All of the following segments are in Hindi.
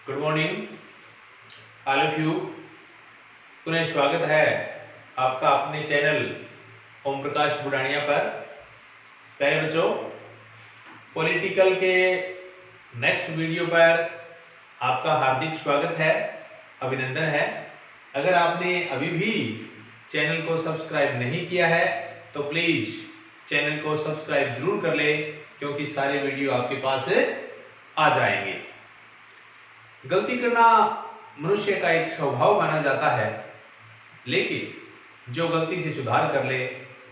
Good morning all of you. पुनः स्वागत है आपका अपने चैनल ओम प्रकाश बुढ़ानिया पर। प्यारे बच्चों, पॉलिटिकल के नेक्स्ट वीडियो पर आपका हार्दिक स्वागत है, अभिनंदन है। अगर आपने अभी भी चैनल को सब्सक्राइब नहीं किया है तो प्लीज चैनल को सब्सक्राइब जरूर कर ले, क्योंकि सारे वीडियो आपके पास आ जाएंगे। गलती करना मनुष्य का एक स्वभाव माना जाता है, लेकिन जो गलती से सुधार कर ले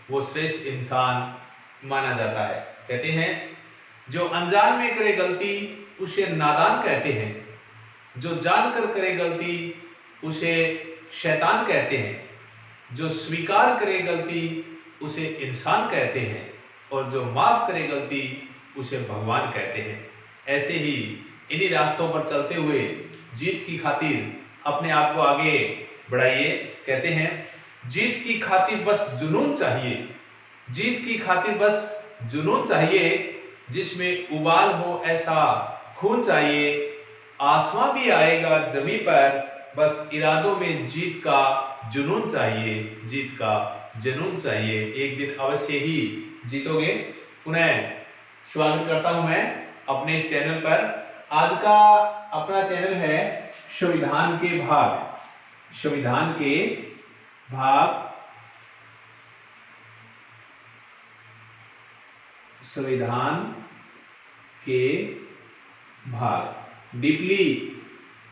वो श्रेष्ठ इंसान माना जाता है। कहते हैं जो अनजान में करे गलती उसे नादान कहते हैं, जो जानकर करे गलती उसे शैतान कहते हैं, जो स्वीकार करे गलती उसे इंसान कहते हैं, और जो माफ करे गलती उसे भगवान कहते हैं। ऐसे ही इन्हीं रास्तों पर चलते हुए जीत की खातिर अपने आप को आगे बढ़ाइए। कहते हैं जीत की खातिर बस जुनून चाहिए, जीत की खातिर बस जुनून चाहिए, जिसमें उबाल हो ऐसा खून चाहिए। आसमां भी आएगा जमीन पर, बस इरादों में जीत का जुनून चाहिए, जीत का जुनून चाहिए। एक दिन अवश्य ही जीतोगे। पुनः स्वागत करता हूं मैं अपने इस चैनल पर। आज का अपना चैनल है संविधान के भाग, संविधान के भाग, संविधान के भाग। डीपली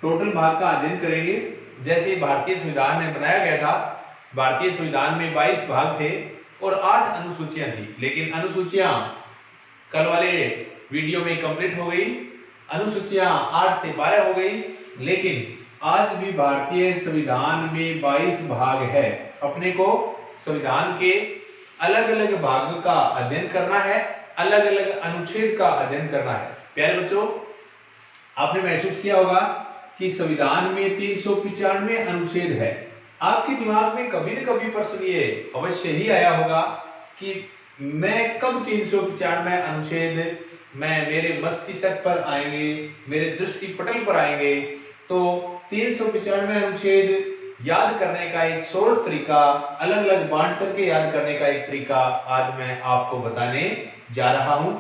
टोटल भाग का अध्ययन करेंगे। जैसे भारतीय संविधान में बनाया गया था, भारतीय संविधान में 22 भाग थे और 8 अनुसूचियां थी, लेकिन अनुसूचियां कल वाले वीडियो में कंप्लीट हो गई। अनुसूचियां 8 से 12 हो गई, लेकिन आज भी भारतीय संविधान में 22 भाग है। अपने को संविधान के अलग अलग भागों का अध्ययन करना है, अलग अलग अनुच्छेद का अध्ययन करना है। प्यारे बच्चों, आपने महसूस किया होगा कि संविधान में 395 अनुच्छेद है। आपके दिमाग में कभी न कभी प्रश्न ये अवश्य ही आया होगा कि मैं कब 395 अनुच्छेद मेरे मस्तिष्क पर आएंगे, मेरे दृष्टि पटल पर आएंगे। तो 395 अनुच्छेद याद करने का एक शॉर्ट तरीका, अलग अलग बांट करके याद करने का एक तरीका आज मैं आपको बताने जा रहा हूं।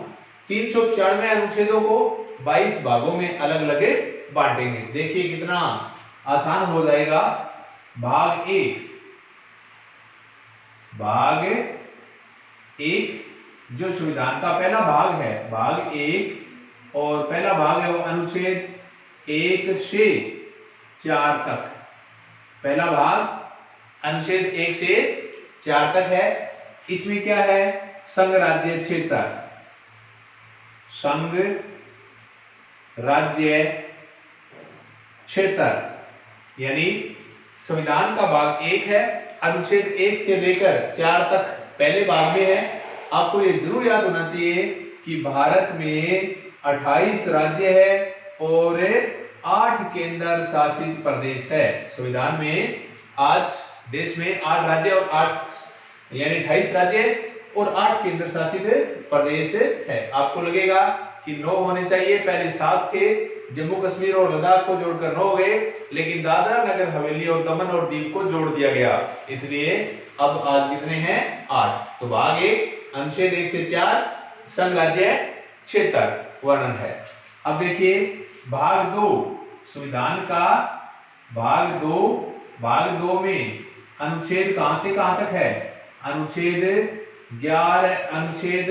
395 अनुच्छेदों को 22 भागों में अलग अलग बांटेंगे। देखिए कितना आसान हो जाएगा। भाग 1, भाग 1 जो संविधान का पहला भाग है, भाग 1, और पहला भाग है वो अनुच्छेद 1 से 4 तक। पहला भाग अनुच्छेद 1 से 4 तक है। इसमें क्या है? संघ राज्य क्षेत्र, संघ राज्य क्षेत्र, यानी संविधान का भाग 1 है, अनुच्छेद 1 से लेकर 4 तक पहले भाग में है। आपको ये जरूर याद होना चाहिए कि भारत में 28 राज्य है और 8 केंद्र शासित प्रदेश है। संविधान में आज देश में 8 राज्य और 8 यानी 28 राज्य और 8 केंद्र शासित प्रदेश है। आपको लगेगा कि 9 होने चाहिए, पहले 7 थे, जम्मू कश्मीर और लद्दाख को जोड़कर 9 हो गए, लेकिन दादरा नगर हवेली और दमन और दीव को जोड़ दिया गया, इसलिए अब आज कितने हैं? 8। तो भाग 1 अनुच्छेद 1 से 4 संघ राज्य क्षेत्र वर्णन है। अब देखिए भाग 2 संविधान का भाग 2, भाग 2 में अनुच्छेद कहां से कहां तक है? अनुच्छेद 11, अनुच्छेद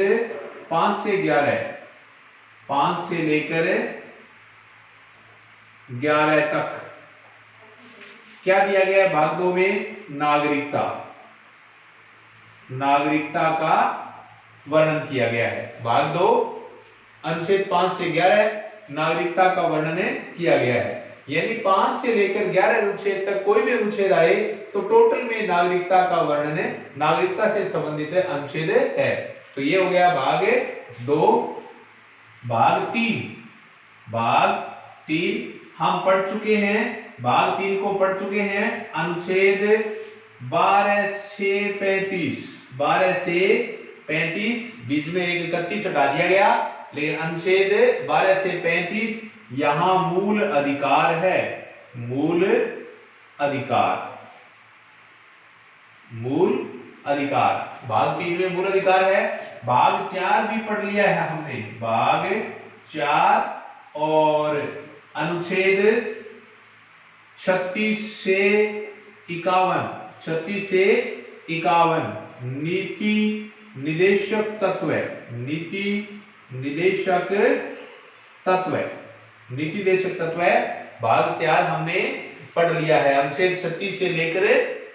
5 से 11, 5 से लेकर 11 तक क्या दिया गया है? भाग 2 में नागरिकता, नागरिकता का वर्णन किया गया है। भाग 2 अनुच्छेद 5 से 11 नागरिकता का वर्णन किया गया है। यानी 5 से लेकर 11 अनुच्छेद तक कोई भी अनुच्छेद आए तो टोटल में नागरिकता का वर्णन, नागरिकता से संबंधित अनुच्छेद है। तो ये हो गया भाग 2। भाग 3, भाग 3 हम पढ़ चुके हैं, भाग 3 को पढ़ चुके हैं। अनुच्छेद 12 से 35, 12 से 35, बीच में एक 31 हटा दिया गया, लेकिन अनुच्छेद 12 से 35 यहां मूल अधिकार है, मूल अधिकार, मूल अधिकार। भाग 3 में मूल अधिकार है। भाग 4 भी पढ़ लिया है हमने, भाग 4 और अनुच्छेद 36 से 51, 36 से 51 नीति निदेशक तत्व, नीति निदेशक तत्व, नीति निदेशक तत्व भाग 4 हमने पढ़ लिया है। अनुच्छेद 36 से लेकर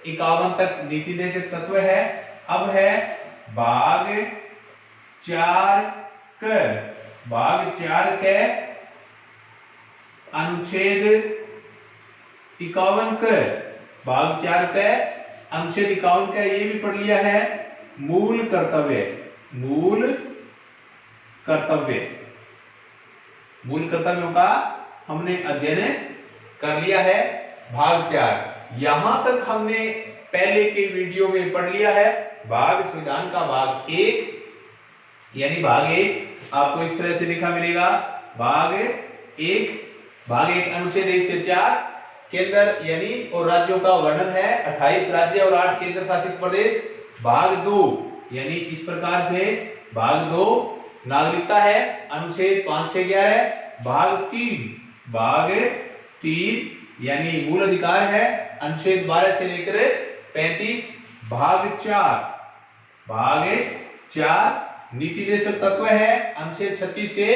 51 तक नीति निदेशक तत्व है। अब है भाग 4 क, भाग 4 के अनुच्छेद 51 क, भाग 4 के अनुच्छेद 51 का ये भी पढ़ लिया है, मूल कर्तव्य, मूल कर्तव्य, मूल कर्तव्यों का हमने अध्ययन कर लिया है। भाग 4 यहां तक हमने पहले के वीडियो में पढ़ लिया है। भाग संविधान का भाग 1 यानी भाग 1 आपको इस तरह से लिखा मिलेगा। भाग 1, भाग 1 अनुच्छेद 1 से 4 केंद्र यानी और राज्यों का वर्णन है, 28 राज्य और 8 केंद्र शासित प्रदेश। भाग 2 यानी इस प्रकार से, भाग 2 नागरिकता है, अनुच्छेद 5 से 11। भाग 3, भाग 3 यानी मूल अधिकार है, अनुच्छेद 12 से लेकर 35। भाग 4, भाग 4 नीति निदेशक तत्व है, अनुच्छेद 36 से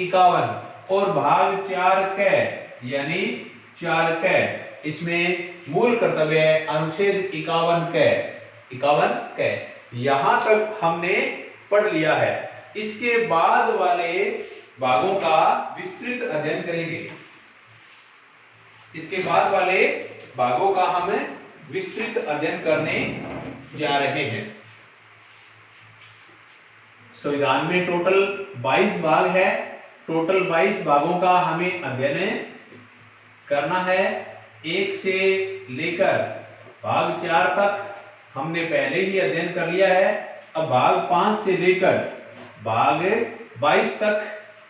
51। और भाग 4 क यानी 4 क इसमें मूल कर्तव्य है, अनुच्छेद 51 क, 51 क। यहां तक हमने पढ़ लिया है। इसके बाद वाले भागों का विस्तृत अध्ययन करेंगे। इसके बाद वाले भागों का हम विस्तृत अध्ययन करने जा रहे हैं। संविधान में टोटल 22 भाग है। टोटल 22 भागों का हमें अध्ययन करना है। 1 से लेकर भाग 4 तक हमने पहले ही अध्ययन कर लिया है। अब भाग 5 से लेकर भाग 22 तक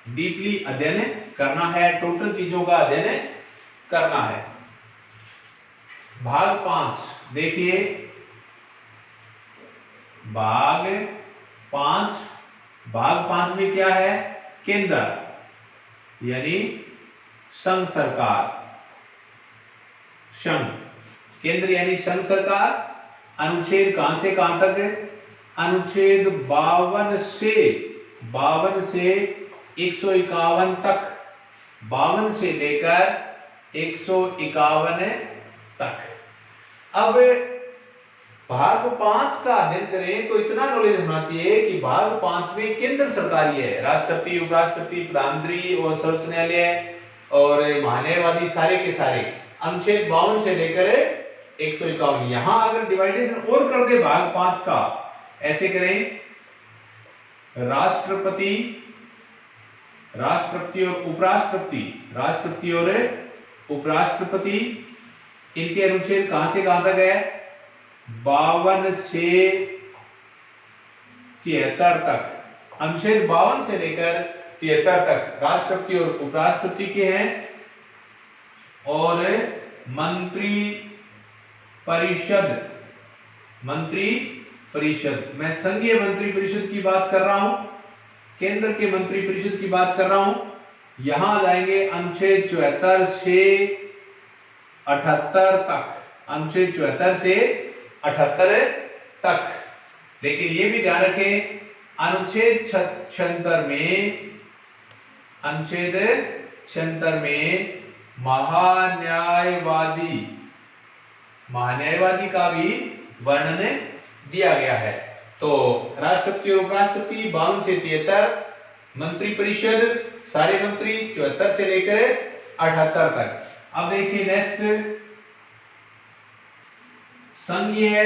डीपली अध्ययन करना है, टोटल चीजों का अध्ययन करना है। भाग 5 देखिए, भाग 5, भाग 5 में क्या है? केंद्र यानी संघ सरकार, संघ, केंद्र यानी संघ सरकार। अनुच्छेद कहां से कहां तक? अनुच्छेद 52 से 151 तक, 52 से लेकर 151 तक। अब भाग 5 का अध्ययन करें तो इतना नॉलेज होना चाहिए कि भाग 5 में केंद्र सरकारी है, राष्ट्रपति, उपराष्ट्रपति, प्रधानमंत्री और सर्वोच्च न्यायालय और महान्यायवादी सारे के सारे। अनुच्छेद 52 से लेकर 151। यहां अगर डिवाइडेशन और कर दे भाग 5 का, ऐसे करें, राष्ट्रपति, राष्ट्रपति और उपराष्ट्रपति, राष्ट्रपति और उपराष्ट्रपति, इनके अनुच्छेद कहां से कहां तक है? 52 से 73 तक। अनुच्छेद 52 से लेकर 73 तक राष्ट्रपति और उपराष्ट्रपति के हैं। और मंत्री परिषद, मंत्री परिषद, मैं संघीय मंत्री परिषद की बात कर रहा हूं, केंद्र के मंत्री परिषद की बात कर रहा हूं। यहां जाएंगे अनुच्छेद 74 से 78 तक, अनुच्छेद 74 से 78 तक। लेकिन यह भी ध्यान रखें, अनुच्छेद 76 में, अनुच्छेद 76 में महान्यायवादी, महान्यायवादी का भी वर्णन दिया गया है। तो राष्ट्रपति और उपराष्ट्रपति 52 से 73, मंत्री परिषद सारे मंत्री 74 से लेकर 78 तक। अब देखिए नेक्स्ट, संघीय,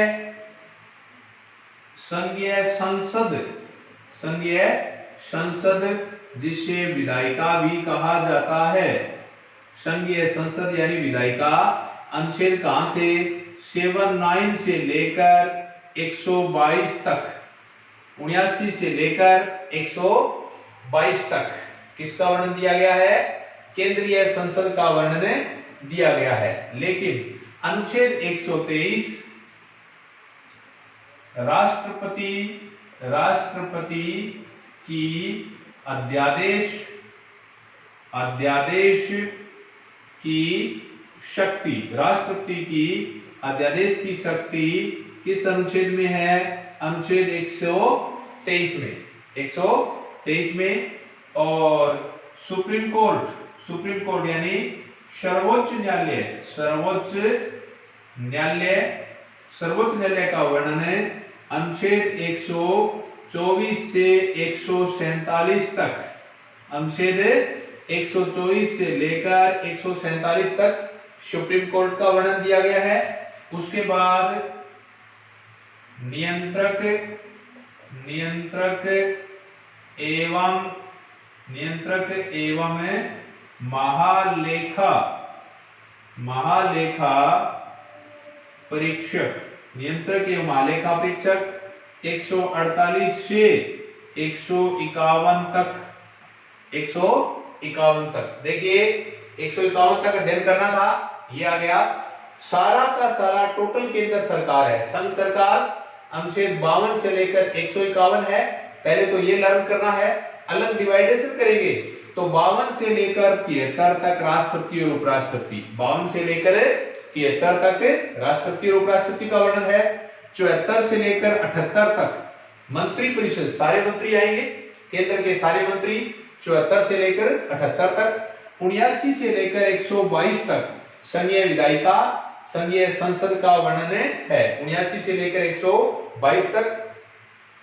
संघीय संसद, संघीय संसद जिसे विधायिका भी कहा जाता है, संघीय संसद यानी विधायिका। अनुच्छेद कहां से? 79 से लेकर 122 तक, 79 से लेकर 122 तक किसका वर्णन दिया गया है? केंद्रीय संसद का वर्णन दिया गया है। लेकिन अनुच्छेद 123 राष्ट्रपति की अध्यादेश की शक्ति, राष्ट्रपति की अध्यादेश की शक्ति किस अनुच्छेद में है? अनुच्छेद 123 में, 123 में। और सुप्रीम कोर्ट यानी सर्वोच्च न्यायालय का वर्णन अनुच्छेद 124 से 147 तक, अनुच्छेद 124 से लेकर 147 तक सुप्रीम कोर्ट का वर्णन दिया गया है। उसके बाद नियंत्रक एवं महालेखा परीक्षक, नियंत्रक एवं महालेखा परीक्षक 148 से 151 तक, 151 तक। देखिए 151 तक अध्ययन करना था, ये आ गया। सारा का सारा टोटल केंद्र सरकार है, संघ सरकार अनुच्छेद 52 से लेकर 151 है। पहले तो ये लर्न करना है, अलग डिवाइडेशन करेंगे तो 52 से लेकर 73 तक राष्ट्रपति और उपराष्ट्रपति, 52 से लेकर 73 तक राष्ट्रपति और उपराष्ट्रपति का वर्णन है। 74 से लेकर 78 तक मंत्री परिषद, सारे मंत्री आएंगे, केंद्र के सारे मंत्री 74 से लेकर 78 तक। 79 से लेकर 122 तक संघीय विधायिका, संघीय संसद का वर्णन है, 79 से लेकर 122 तक।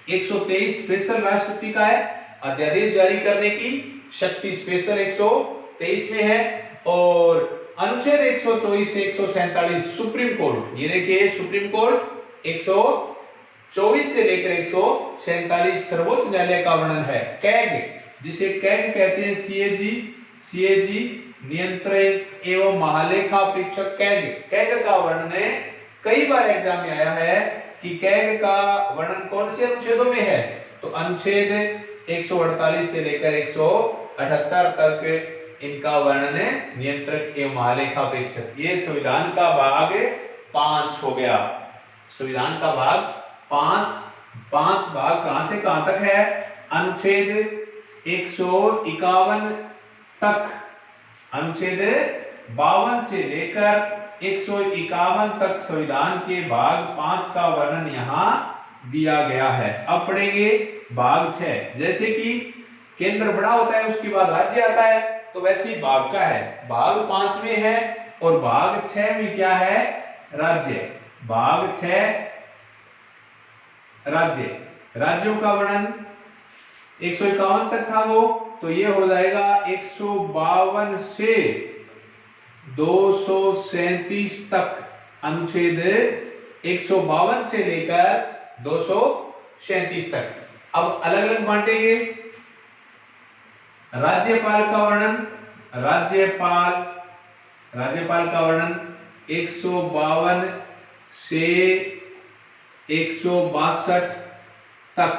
123 स्पेशल राष्ट्रपति का है, अध्यादेश जारी करने की शक्ति स्पेशल 123 में है। और अनुच्छेद 124 से 147 सुप्रीम कोर्ट, ये देखिए सुप्रीम कोर्ट 124 से लेकर 147 सर्वोच्च न्यायालय का वर्णन है। कैग, जिसे कैग कहते हैं, सीएजी नियंत्रक एवं महालेखा परीक्षक कैग का वर्णन कई बार एग्जाम में आया है कि कैग का वर्णन कौन से अनुच्छेदों में है? तो अनुच्छेद 148 से लेकर 178 तक इनका वर्णन है, नियंत्रक एवं महालेखा परीक्षक। ये संविधान का भाग 5 हो गया। संविधान का भाग 5 भाग कहां से कहां तक है? अनुच्छेद 151 तक, अनुच्छेद 52 से लेकर 151 तक संविधान के भाग 5 का वर्णन यहाँ दिया गया है। अब पढ़ेंगे भाग 6। जैसे कि केंद्र बड़ा होता है उसके बाद राज्य आता है, तो वैसे ही भाग का है, भाग 5 में है और भाग 6 में क्या है? राज्य। भाग 6 राज्य, राज्यों का वर्णन 151 तक था वो, तो ये हो जाएगा 152 से 237 तक, अनुच्छेद 152 से लेकर 237 तक। अब अलग अलग बांटेंगे। राज्यपाल का वर्णन, राज्यपाल का वर्णन 152 से 162 तक,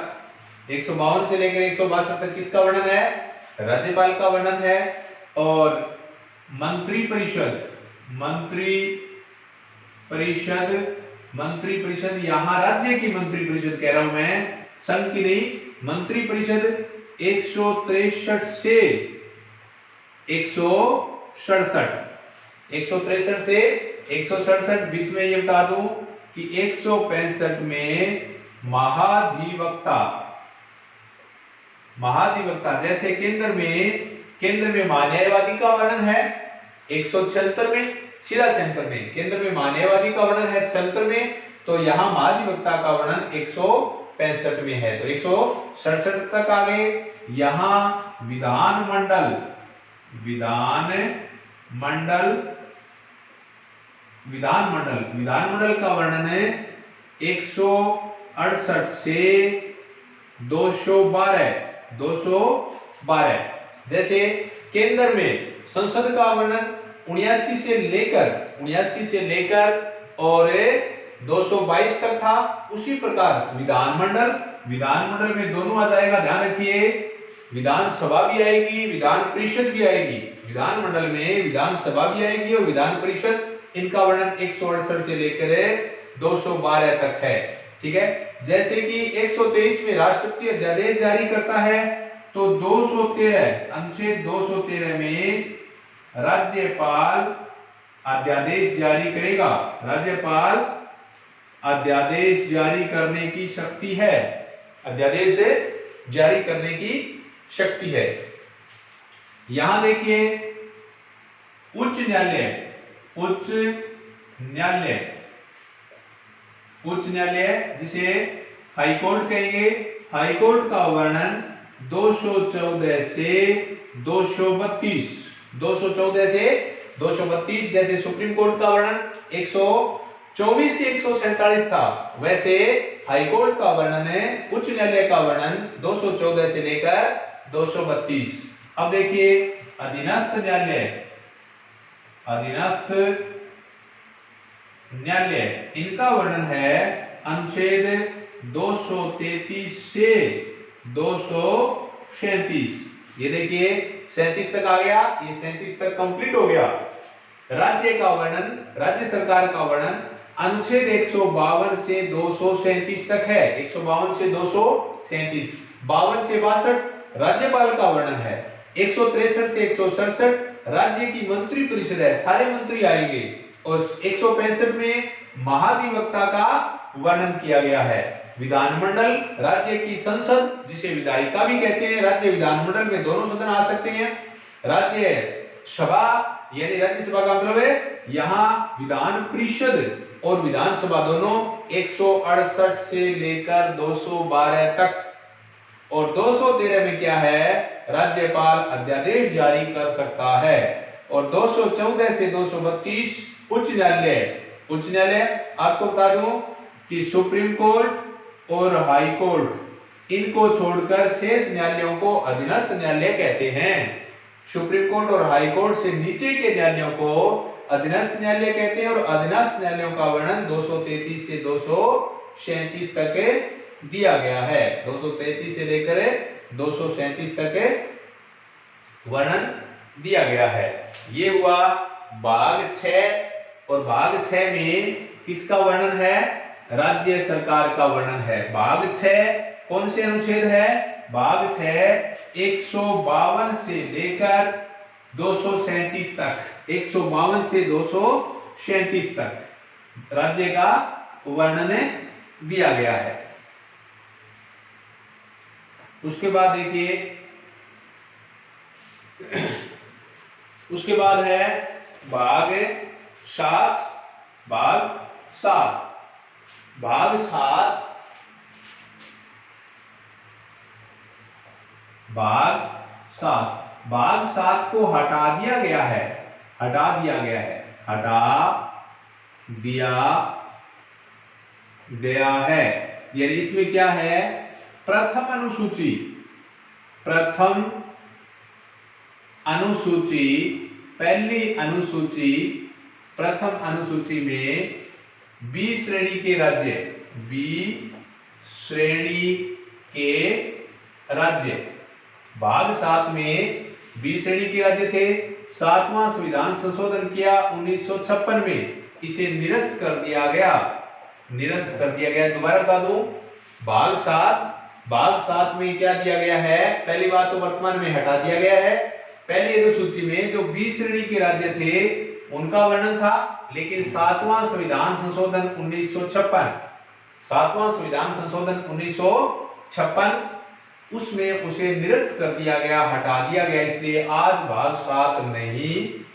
152 से लेकर 162 तक किसका वर्णन है? राज्यपाल का वर्णन है। और मंत्री परिषद यहाँ राज्य की मंत्री परिषद कह रहा हूं मैं, संघ की नहीं। मंत्री परिषद 163 से 167, 163 से 167। बीच में ये बता दूं कि 165 में महाधिवक्ता, जैसे केंद्र में महान्यायवादी का वर्णन है 176 में, सीधा 76 में, केंद्र में महान्यायवादी का वर्णन है 76 में, तो यहाँ महाधिवक्ता का वर्णन 165 में है, तो 167 तक आ गए। यहाँ विधानमंडल का वर्णन है 168 से 212। जैसे केंद्र में संसद का वर्णन 79 से लेकर और 222 तक था। उसी प्रकार विधानमंडल में दोनों आ जाएगा, ध्यान रखिए। विधानसभा भी आएगी, विधान परिषद भी आएगी। विधानमंडल में विधानसभा भी आएगी और विधान परिषद, इनका वर्णन 168 से लेकर 212 तक है। ठीक है, जैसे कि 123 में राष्ट्रपति अध्यादेश जारी करता है, तो 213 अनुच्छेद 213 में राज्यपाल अध्यादेश जारी करेगा। राज्यपाल अध्यादेश जारी करने की शक्ति है, अध्यादेश जारी करने की शक्ति है। यहां देखिए उच्च न्यायालय, उच्च न्यायालय, उच्च न्यायालय जिसे हाईकोर्ट कहेंगे, हाईकोर्ट का वर्णन 214 से 232, 214 से 232, जैसे सुप्रीम कोर्ट का वर्णन 124 से 147 था, वैसे हाईकोर्ट का वर्णन है, उच्च न्यायालय का वर्णन 214 से लेकर 232। अब देखिए अधीनस्थ न्यायालय, अधीनस्थ न्यायालय, इनका वर्णन है अनुच्छेद 233 से 237। ये देखिए 37 तक आ गया, ये 37 तक कंप्लीट हो गया। राज्य का वर्णन, राज्य सरकार का वर्णन अनुच्छेद 152 से 237 तक है, 152 से 237। 52 से 62 राज्यपाल का वर्णन है, 163 से 167 राज्य की मंत्री परिषद है, सारे मंत्री आएंगे, और 165 में महाधिवक्ता का वर्णन किया गया है। विधानमंडल, राज्य की संसद जिसे विधायिका भी कहते हैं, राज्य विधानमंडल में दोनों सदन आ सकते हैं। राज्य सभा यानी राज्यसभा का मतलब है यहाँ विधान परिषद और विधानसभा दोनों 168 से लेकर 212 तक, और 213 में क्या है, राज्यपाल अध्यादेश जारी कर सकता है, और 214 से 232 उच्च न्यायालय। उच्च न्यायालय आपको बता दूं कि सुप्रीम कोर्ट और हाई कोर्ट, इनको छोड़कर शेष न्यायालयों को अधीनस्थ न्यायालय कहते हैं। सुप्रीम कोर्ट और हाई कोर्ट से नीचे के न्यायालयों को अधीनस्थ न्यायालय कहते हैं, और अधीनस्थ न्यायालयों का वर्णन 233 से 237 तक दिया गया है। 233 से लेकर 237 तक वर्णन दिया गया है। ये हुआ भाग 6, और भाग 6 में किसका वर्णन है, राज्य सरकार का वर्णन है। भाग 6 कौन से अनुच्छेद है, भाग 6 152 से लेकर 237 तक, 152 से 237 तक राज्य का वर्णन दिया गया है। उसके बाद देखिए, उसके बाद है भाग 7, भाग 7, भाग 7, भाग 7, भाग 7 को हटा दिया गया है, हटा दिया गया है, हटा दिया गया है। यानी इसमें क्या है, प्रथम अनुसूची, प्रथम अनुसूची, पहली अनुसूची, प्रथम अनुसूची में बी श्रेणी के राज्य, बी श्रेणी के राज्य, भाग 7 में बी श्रेणी के राज्य थे। 7वां संविधान संशोधन किया 1956 में, इसे निरस्त कर दिया गया, निरस्त कर दिया गया। दोबारा बता दूं, भाग 7, भाग 7 में क्या दिया गया है, पहली बात तो वर्तमान में हटा दिया गया है। पहली अनुसूची में जो बी श्रेणी के राज्य थे उनका वर्णन था, लेकिन 7वां संविधान संशोधन 1956, 7वां संविधान संशोधन 1956, उसमें उसे निरस्त कर दिया गया, हटा दिया गया। इसलिए आज भाग 7 नहीं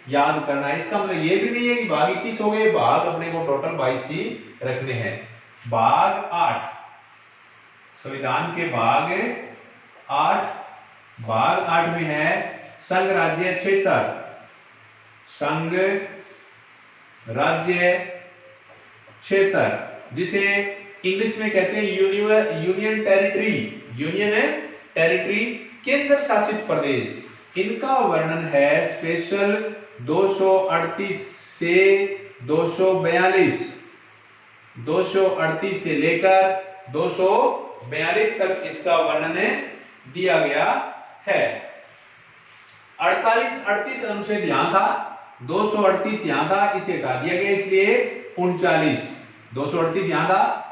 याद करना है। इसका मतलब ये भी नहीं है कि भाग 21 हो गए, भाग अपने को टोटल 22 ही रखने हैं। भाग 8, संविधान के भाग 8, भाग 8 में है संघ राज्य क्षेत्र, संघ राज्य क्षेत्र, जिसे इंग्लिश में कहते हैं यूनियन टेरिटरी, यूनियन टेरिटरी, केंद्र शासित प्रदेश। इनका वर्णन है स्पेशल 238 से 242, 238 से लेकर 242 तक इसका वर्णन दिया गया है। 38 अनुच्छेद यहां था, 238 यहां था, इसे हटा दिया गया इसलिए 39। 238 यहां था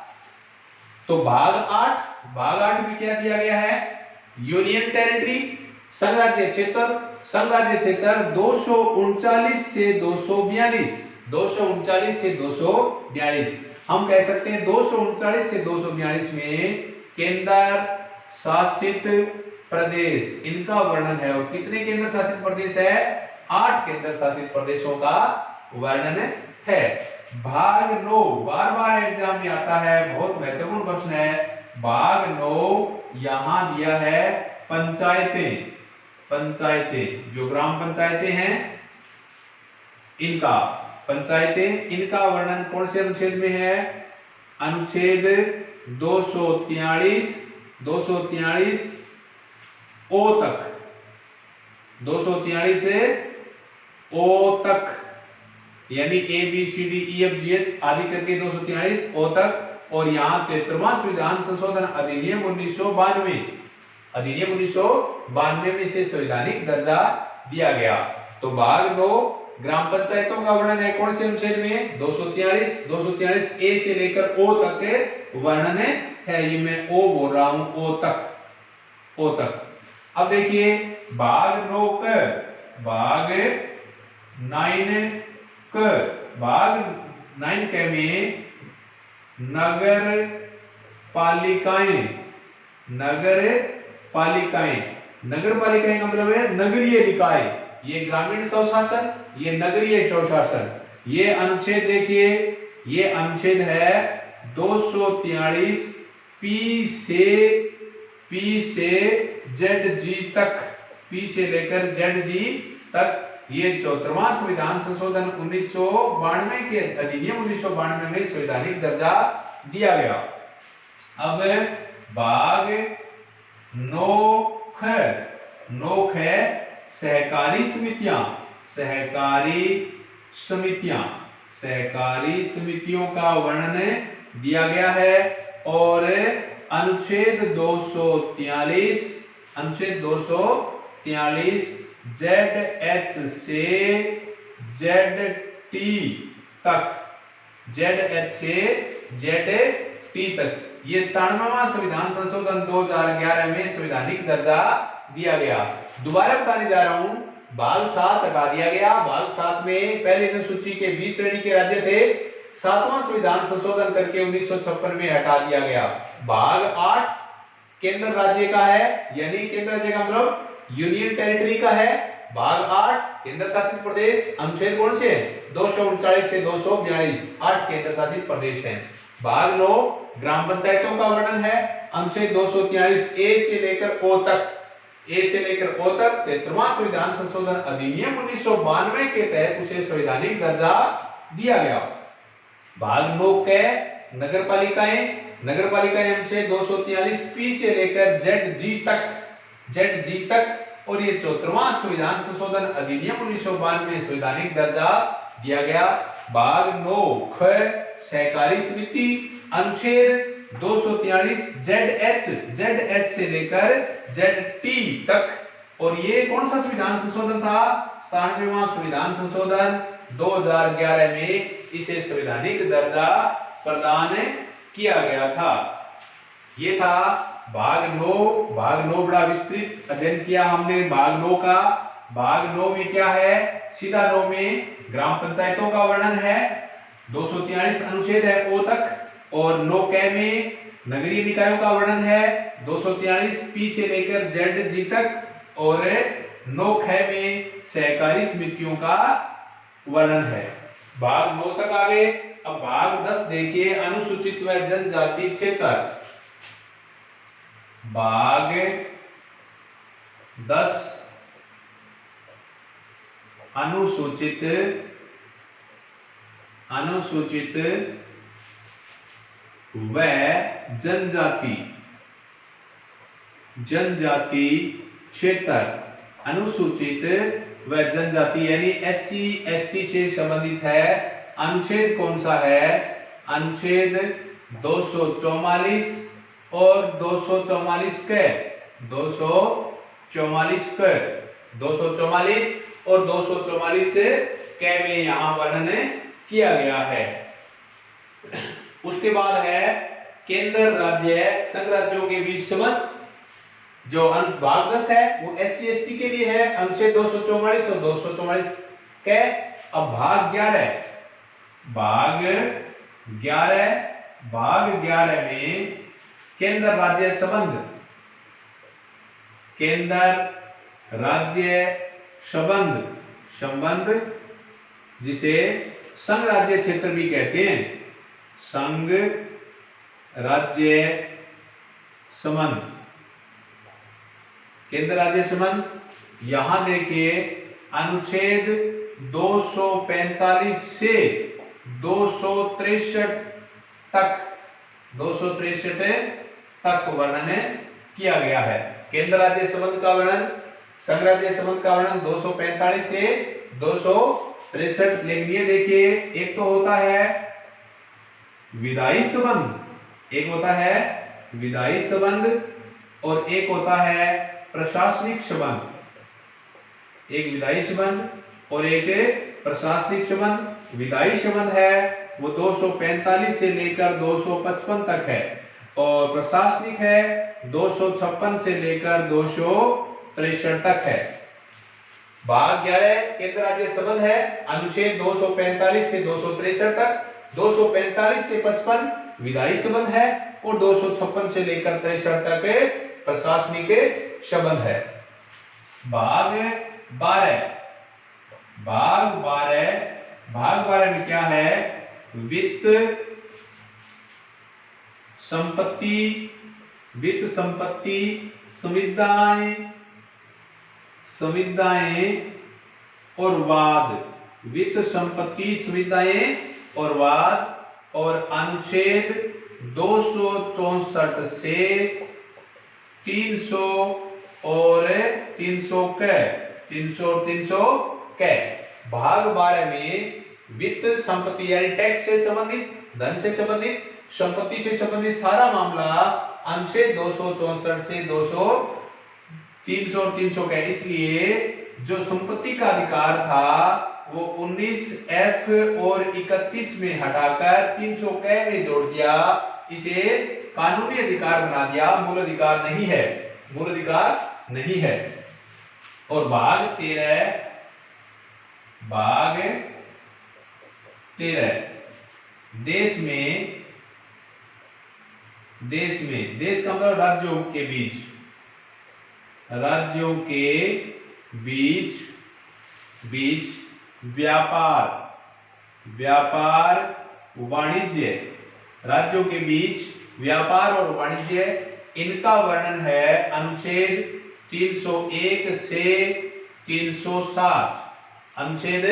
तो भाग 8 में क्या दिया गया है? यूनियन टेरिटरी, संघराज्य क्षेत्र। संघराज्य क्षेत्र 239 से 242, 239 से 242। हम कह सकते हैं 239 से 242 में केंद्र शासित प्रदेश इनका वर्णन है। और कितने केंद्र शासित प्रदेश है? 8 केंद्र शासित प्रदेशों का वर्णन है। भाग 9 बार बार एग्जाम में आता है, बहुत महत्वपूर्ण प्रश्न है। भाग 9 यहां दिया है पंचायतें। पंचायतें जो ग्राम पंचायतें हैं इनका, पंचायतें इनका वर्णन कौन से अनुच्छेद में है? अनुच्छेद 243, 243 ओ तक, 243 से ओ तक, यानी A B C D E F G H आदि करके 243 ओ तक। और यहाँ 73वां संविधान संशोधन अधिनियम 1992, अधिनियम 1992 में इसे संवैधानिक दर्जा दिया गया। तो भाग 9 ग्राम पंचायतों का वर्णन है कौन से अनुच्छेद में? 243, 243 ए से लेकर ओ तक के वर्णन है। ये मैं ओ बोल रहा हूं, ओ तक, ओ तक। अब देखिए भाग 9 क, भाग 9 क, भाग 9 क में नगर पालिकाएं, नगर पालिकाएं, नगर पालिकाएं का मतलब है नगरीय निकाय। ये ग्रामीण स्वशासन, ये नगरीय स्वशासन। ये अनुच्छेद देखिए, ये अनुच्छेद है 243 पी से जेड जी तक, पी से लेकर जेड जी तक। ये 74वां संविधान संशोधन 1992 के अधिनियम 1992 में संवैधानिक दर्जा दिया गया। अब भाग 9 है सहकारी समितियां, सहकारी समितियां, सहकारी समितियों का वर्णन दिया गया है। और अनुच्छेद 243, अनुच्छेद 243 जेड एच से जेड टी तक, जेड एच से जेड टी तक, ये 97वां संविधान संशोधन 2011 में संवैधानिक दर्जा दिया गया। दोबारा बताने जा रहा हूं, भाग 7 हटा दिया गया। भाग 7 में पहले अनुसूची के 20 श्रेणी के राज्य थे, 7वां संविधान संशोधन करके 1956 में हटा दिया गया। भाग 8 केंद्र राज्य का है, यानी केंद्र राज्य का मतलब यूनियन टेरिटरी का है। भाग 8 केंद्र शासित प्रदेश, अनुच्छेद कौन से? 239 से 242, 8 केंद्र शासित प्रदेश हैं। भाग 9 ग्राम पंचायतों का वर्णन है, अनुच्छेद 243 ए से लेकर ओ तक, ए से लेकर ओ तक। 73वां संविधान संशोधन अधिनियम 1992 के तहत उसे संवैधानिक दर्जा दिया गया। भाग 9 के नगर पालिकाएं, नगर पालिकाएं अनुच्छेद 243 पी से लेकर जेड जी तक, जेड जी तक। और ये 74वां संविधान संशोधन अधिनियम 1992 में संवैधानिक दर्जा दिया गया। भाग 9 ख सहकारी समिति, अनुच्छेद 243 जेड एच से लेकर जेड टी तक। और ये कौन सा संविधान संशोधन था? 97वां संविधान संशोधन 2011 में इसे संवैधानिक दर्जा प्रदान किया गया था। ये था भाग 9। भाग 9 बड़ा विस्तृत अध्ययन किया हमने भाग 9 का। भाग 9 में क्या है? सीधा 9 में ग्राम पंचायतों का वर्णन है, 243 अनुच्छेद है ओ तक। और 9 क में नगरीय निकायों का वर्णन है, 243 पी से लेकर जेड जी तक। और 9 ख में सहकारी समितियों का वर्णन है। भाग 9 तक आ गए। अब भाग 10 देखिए, अनुसूचित व जनजाति क्षेत्र। भाग 10 अनुसूचित व जनजाति क्षेत्र। अनुसूचित व जनजाति यानी एससी एसटी से संबंधित है। अनुच्छेद कौन सा है? अनुच्छेद 244 और 244 के 244 244 क, 244 और 244 से क में यहां वर्णन किया गया है। उसके बाद है केंद्र राज्य संघ राज्यों के बीच संबंध। जो अंत भाग 10 है वो SC ST के लिए है, अनुच्छेद 244 और 244 के। अब भाग 11, भाग 11 में केंद्र राज्य संबंध, केंद्र राज्य संबंध जिसे संघ राज्य क्षेत्र भी कहते हैं, संघ राज्य संबंध, केंद्र राज्य संबंध। यहां देखिए अनुच्छेद 245 से 263 तक वर्णन किया गया है। केंद्र राज्य संबंध का वर्णन, संघ राज्य संबंध का वर्णन 245 से 263। लेकिन ये देखिए एक तो होता है विधायी संबंध, एक होता है विधायी संबंध और एक होता है प्रशासनिक संबंध। एक विधायी संबंध और एक प्रशासनिक संबंध। विधायी संबंध है वो 245 से लेकर 255 तक है और प्रशासनिक है 256 से लेकर 263 तक है। भाग 11 केंद्र राज्य संबंध है, अनुच्छेद 245 से 263 तक, 245 से 55 विधायी संबंध है और 256 से लेकर 63 तक प्रशासनिक संबंध है। भाग 12 में क्या है? वित्त संपत्ति संविदाएं और वाद, वित्त संपत्ति संविदाएं और वाद। और अनुच्छेद 264 से 300 और 300 के। भाग 12 में वित्त संपत्ति यानी टैक्स से संबंधित, धन से संबंधित, संपत्ति से संबंधित सारा मामला अनुच्छेद 264 से 300 और 300 का। इसलिए जो संपत्ति का अधिकार था वो 19F और 31 में हटाकर 300 क में जोड़ दिया, इसे कानूनी अधिकार बना दिया, मूल अधिकार नहीं है, मूल अधिकार नहीं है। और भाग 13 देश का मतलब राज्यों के बीच व्यापार वाणिज्य, राज्यों के बीच व्यापार और वाणिज्य, इनका वर्णन है अनुच्छेद 301 से 307, अनुच्छेद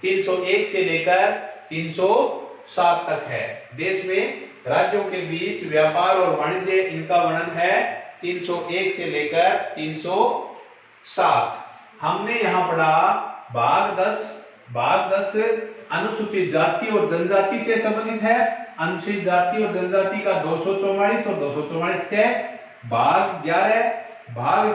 301 से लेकर 307 तक है। देश में राज्यों के बीच व्यापार और वाणिज्य, इनका वर्णन है 301 से लेकर 307। हमने यहां पढ़ा भाग 10 अनुसूचित जाति और जनजाति से संबंधित है। अनुसूचित जाति और जनजाति का 244 और 244 के। भाग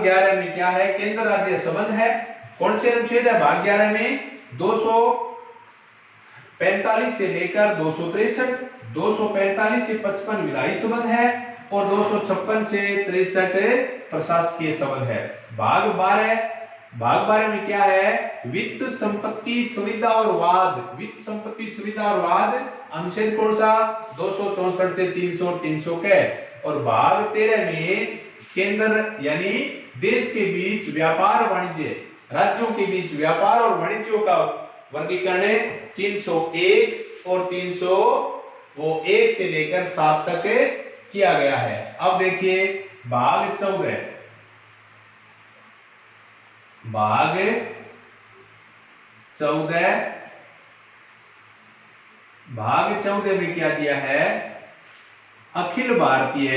11 में क्या है? केंद्र राज्य संबंध है। कौन से अनुच्छेद है भाग 11 में? 245 से लेकर 263, 245 से 55 विधायी संबंध है और 256 से 63 प्रशासकीय संबंध है। भाग 12 में क्या है? वित्त संपत्ति सुविधा और वाद, वित्त संपत्ति सुविधा और वाद, अनुच्छेद कौन सा? 264 से 300 के। और भाग 13 में केंद्र यानी देश के बीच व्यापार वाणिज्य, राज्यों के बीच व्यापार और वाणिज्यों का वर्गीकरण 301 और 301 से लेकर 7 तक किया गया है। अब देखिए भाग 14 में क्या दिया है? अखिल भारतीय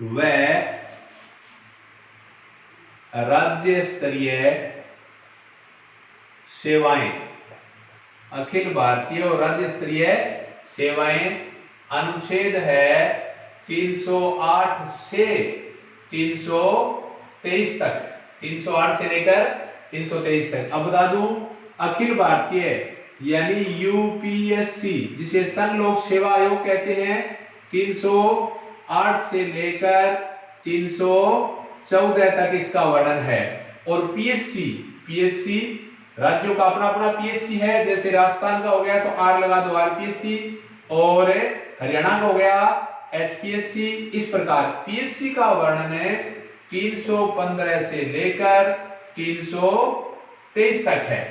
व राज्य स्तरीय सेवाएं, अखिल भारतीय और राज्य स्तरीय सेवाएं अनुच्छेद है 308 से 323 तक, 308 से लेकर 323 तक। अब बता दूं, अखिल भारतीय यानी यूपीएससी, जिसे संघ लोक सेवा आयोग कहते हैं, 308 से लेकर 314 तक इसका वर्णन है। और पीएससी, पीएससी राज्यों का अपना अपना पीएससी है, जैसे राजस्थान का हो गया तो आर लगा दो आरपीएससी, और हरियाणा का हो गया एचपीएससी। इस प्रकार पीएससी का वर्णन 315 से लेकर 323 तक है।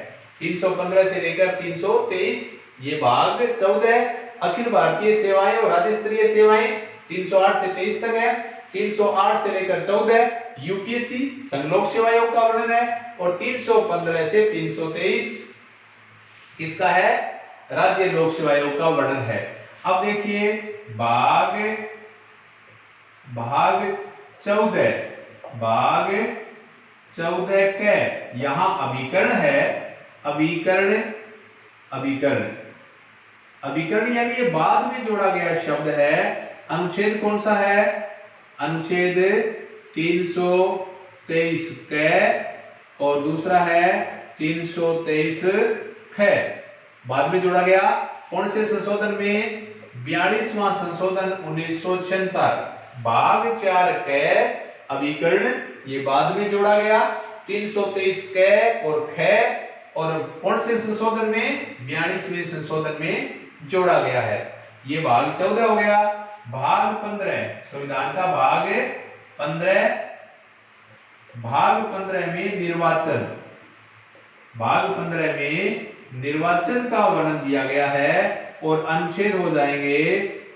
315 से लेकर 323 ये भाग 14। अखिल भारतीय सेवाएं और राज्य स्तरीय सेवाएं 308 से 23 तक है। 308 से लेकर 14 यूपीएससी संघ लोक सेवा आयोग का वर्णन है, और 315 से 323 किसका है, राज्य लोक सेवा आयोग का वर्णन है। अब देखिए भाग 14, भाग 14 के यहां अभिकरण है। अभिकरण, अभिकरण, अभिकरण यानी ये बाद में जोड़ा गया शब्द है। अनुच्छेद कौन सा है, अनुच्छेद 323 के, और दूसरा है 323 ख, बाद में जोड़ा गया। कौन से संशोधन में, 42वां संशोधन 1976, भाग 4 के अभिकरण ये बाद में जोड़ा गया। 323 के और ख, और कौन से संशोधन में, 42वें संशोधन में जोड़ा गया है। ये भाग 14 हो गया। भाग 15 संविधान का भाग 15, भाग 15 में निर्वाचन, भाग 15 में निर्वाचन का वर्णन दिया गया है, और अनुच्छेद हो जाएंगे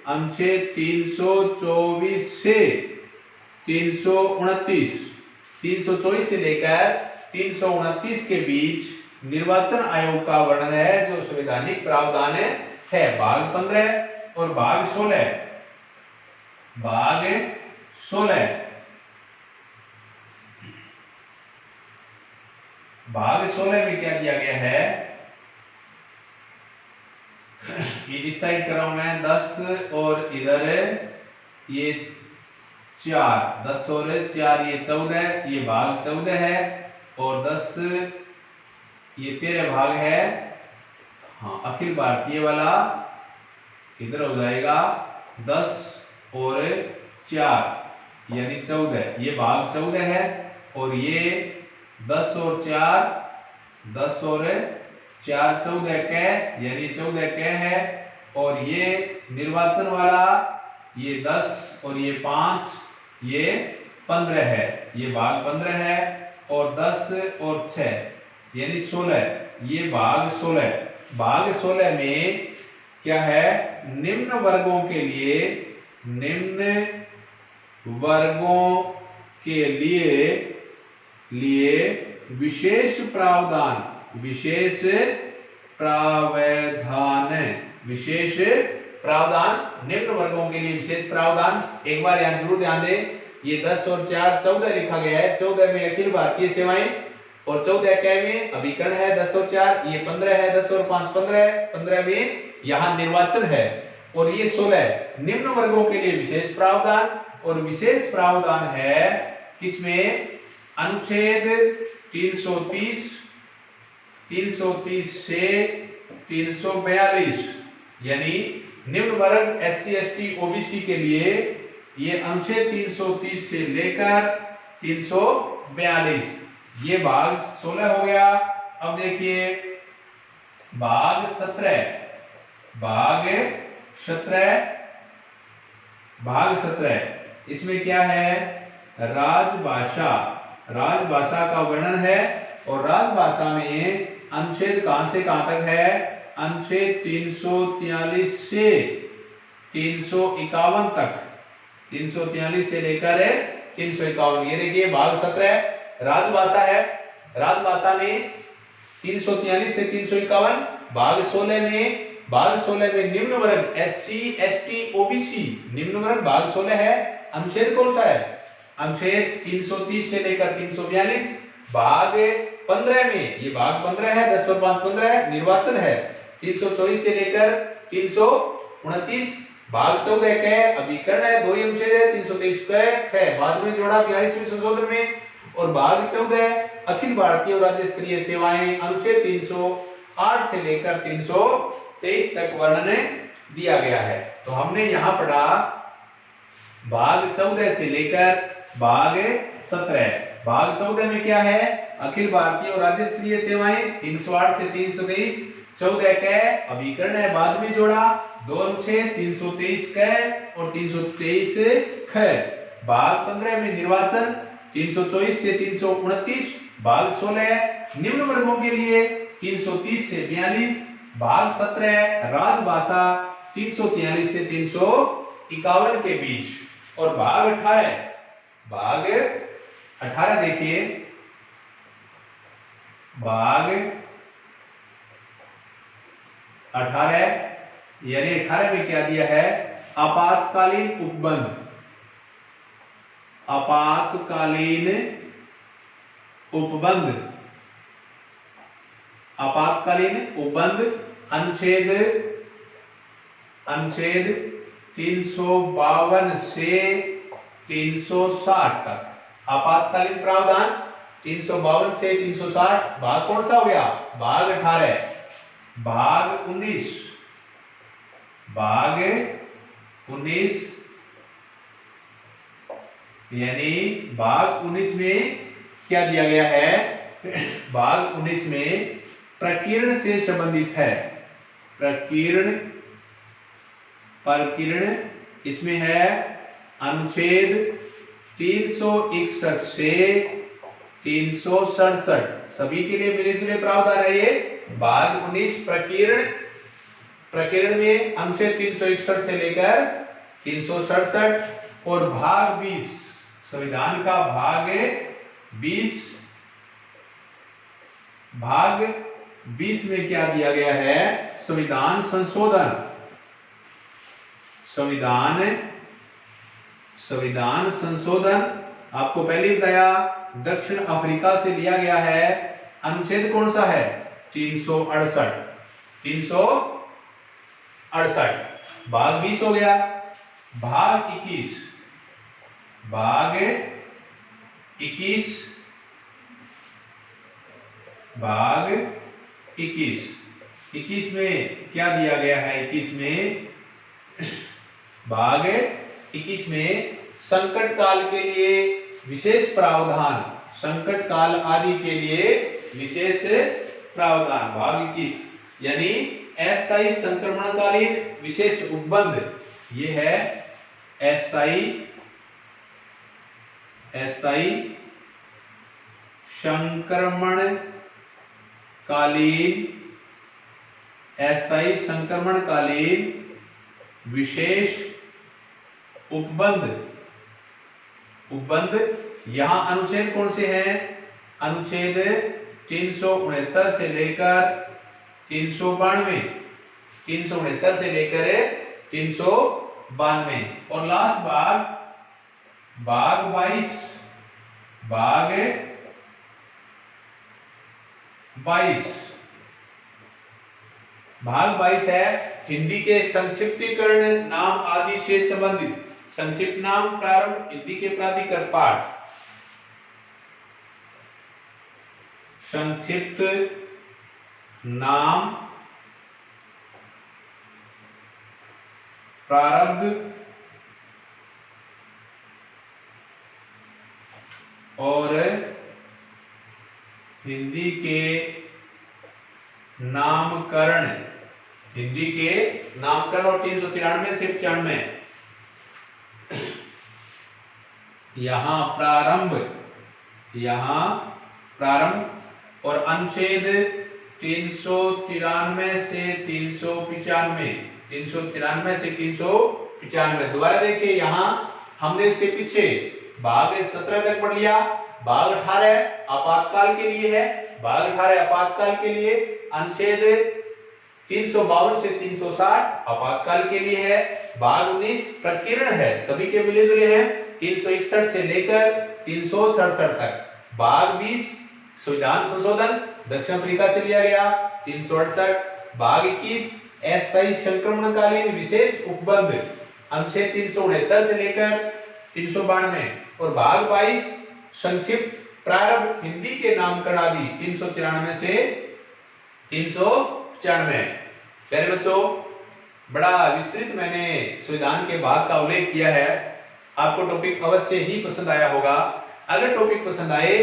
अनुच्छेद 324 से 329, 324 से लेकर 329 के बीच निर्वाचन आयोग का वर्णन है, जो संवैधानिक प्रावधान है। भाग 15 और भाग 16, भाग 16, भाग 16 में क्या दिया गया है, ये इस साइड कर रहा हूं मैं 10 और इधर ये 4, 10 और 4 ये 14, ये भाग 14 है, और 10 ये 13 भाग है। हाँ, अखिल भारतीय वाला इधर हो जाएगा 10 और 4 यानी 14, ये भाग 14 है, और ये 10 और 4, 10 और 4 14 के यानी 14 के है, और ये निर्वाचन वाला ये 10 और ये 5 ये 15 है, ये भाग 15 है, और 10 और 6 यानी 16, ये भाग 16। भाग 16 में क्या है, निम्न वर्गों के लिए, निम्न वर्गों के लिए विशेष प्रावधान, विशेष प्रावधान, विशेष प्रावधान, निम्न वर्गों के लिए विशेष प्रावधान। एक बार यहां जरूर ध्यान दें, ये 10 और 4 14 लिखा गया है। 14 में अखिल भारतीय सेवाएं, और 14 के में अभिकरण है 10 और 4, ये 15 है, 10 और 5 15 है, 15 में यहां निर्वाचन है, और ये 16 निम्न वर्गों के लिए विशेष प्रावधान। और विशेष प्रावधान है किसमें, अनुच्छेद 330, 330 से 342 यानी निम्न वर्ग एससी एसटी ओबीसी के लिए ये अनुच्छेद 330 से लेकर 342, ये भाग 16 हो गया। अब देखिए भाग 17, भाग 17, भाग 17, इसमें क्या है, राजभाषा, राजभाषा का वर्णन है, और राजभाषा में अनुच्छेद कहां से कहां तक है, अनुच्छेद 343 से 351 तक, 343 से लेकर 351, ये देखिए भाग 17 राजभाषा है। राजभाषा में 343 से 351, भाग 16 में, भाग 16 में निम्न वर्ग एससी एसटी ओबीसी निम्न वर्ग भाग 16 है। अनुच्छेद कौन सा है, अनुच्छेद 330 से लेकर 342, भाग 15 में, ये भाग 15 है, 10 और 5 15 है, निर्वाचन है। 324 से लेकर 329, भाग 14 क अभिकरण है, 2 अनुच्छेद है, 323 क बाद में जोड़ा 42वें संशोधन में, और भाग 14 अखिल भारतीय और राज्य स्तरीय सेवाएं, अनुच्छेद 308 से लेकर 323 तक वर्णन दिया गया है। तो हमने यहाँ पढ़ा भाग 14 से लेकर भाग 17। भाग 14 में क्या है? अखिल भारतीय और राज्य स्तरीय सेवाएं, 308 से 323, 14 क अभिकरण है, बाद में जोड़ा 2 अनुच्छेद, 323 क और 323 ख। भाग 15 में निर्वाचन, 324 से 329, भाग 16 निम्न वर्गों के लिए 330 से 42, भाग 17 राजभाषा 343 से 351 के बीच, और भाग 18 देखिए, भाग 18 यानी 18 में क्या दिया है? आपातकालीन उपबंध, आपातकालीन उपबंध, आपातकालीन उपबंध अनुच्छेद 352 से 360 तक। आपातकालीन प्रावधान 352 से 360, भाग कौन सा हो गया? भाग 18। भाग 19, भाग 19 यानी भाग 19 में क्या दिया गया है? भाग 19 में प्रकीर्ण से संबंधित है। प्रकीर्ण इसमें है अनुच्छेद 361 से 367, सभी के लिए मिले जुले प्रावधान है ये। भाग 19 प्रकीर्ण में अनुच्छेद 361 से लेकर 367, और भाग 20 संविधान का भाग 20 में क्या दिया गया है? संविधान संशोधन, संविधान संशोधन आपको पहले ही बताया, दक्षिण अफ्रीका से लिया गया है। अनुच्छेद कौन सा है? 368। भाग 20 हो गया। भाग 21, भाग 21 में क्या दिया गया है? 21 में भाग 21 में संकट काल के लिए विशेष प्रावधान, संकट काल आदि के लिए विशेष प्रावधान। भाग 21 यानी अस्थायी संक्रमणकालीन विशेष उपबंध, ये है अस्थायी संक्रमणकालीन विशेष उपबंध। यहां अनुच्छेद कौन से हैं? अनुच्छेद 369 से लेकर 392, 369 से लेकर 392, और लास्ट भाग 22, भाग 22 है हिंदी के संक्षिप्तीकरण नाम आदि से संबंधित। संक्षिप्त नाम प्रारंभ हिंदी के प्राधिकरण पाठ, संक्षिप्त नाम प्रारब्ध और हिंदी के नामकरण, और 393 से 95, यहां प्रारंभ और अनुच्छेद 393 से 395। दोबारा देखिए, यहां हमने इससे पीछे भाग 17 तक पढ़ लिया। भाग 18 आपातकाल के लिए है। भाग 18 आपातकाल के लिए अनुच्छेद 352 से 360 आपातकाल के लिए है। भाग 19 प्रकीर्ण है, सभी के मिले जुले हैं, 361 से लेकर 367 तक। भाग 20 संविधान संशोधन दक्षिण अफ्रीका से लिया गया 368। भाग 21 अस्थायी संक्रमणकालीन विशेष उपबंध अनुच्छेद 369 से लेकर 392। और भाग 22 संक्षिप्त प्रारंभ हिंदी के नामकरण आदि 393 से 394। प्यारे बच्चों, बड़ा विस्तृत मैंने संविधान के भाग का उल्लेख किया है। आपको टॉपिक अवश्य ही पसंद आया होगा। अगर टॉपिक पसंद आए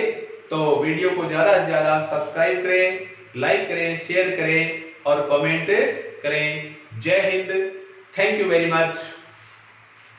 तो वीडियो को ज्यादा से ज्यादा सब्सक्राइब करें, लाइक करें, शेयर करें और कमेंट करें। जय Hind. Thank you very much.